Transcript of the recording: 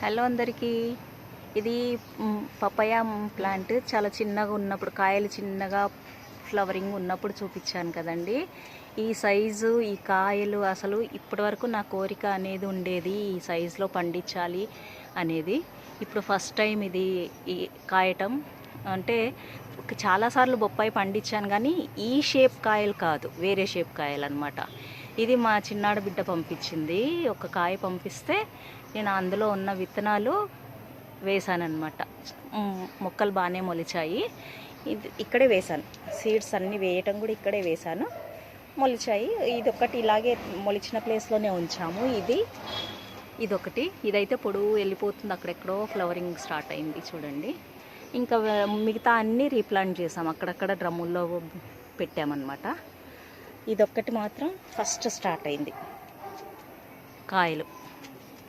Hello అందరికీ. ఇది papaya plant చాలా చిన్నగా ఉన్నప్పుడు, కాయలు చిన్నగా ఫ్లవరింగ్ ఉన్నప్పుడు చూపించాను కదండి. ఈ సైజు, ఈ కాయలు అసలు ఇప్పటివరకు నా కోరిక అనేది ఉండేది, ఈ సైజులో పండించాలి అనేది. ఇప్పుడు ఫస్ట్ టైం ఇది ఈ కాయటం. అంటే చాలాసార్లు బొప్పాయి పండించాను కానీ ఈ షేప్ కాయలు కాదు, వేరే షేప్ కాయలు అనమాట. ఇది మా చిన్నాడు బిడ్డ పంపించింది. ఒక కాయ పంపిస్తే నేను అందులో ఉన్న విత్తనాలు వేసానన్నమాట. మొక్కలు బాగానే మొలిచాయి. ఇక్కడే వేశాను, సీడ్స్ అన్నీ వేయటం కూడా ఇక్కడే వేశాను, మొలిచాయి. ఇదొకటి ఇలాగే మొలిచిన ప్లేస్లోనే ఉంచాము. ఇదొకటి, ఇదైతే పొడుగు వెళ్ళిపోతుంది, అక్కడెక్కడో ఫ్లవరింగ్ స్టార్ట్ అయింది చూడండి. ఇంకా మిగతా అన్నీ రీప్లాంట్ చేసాం, అక్కడక్కడ డ్రమ్ముల్లో పెట్టామన్నమాట. ఇదొక్కటి మాత్రం ఫస్ట్ స్టార్ట్ అయింది కాయలు.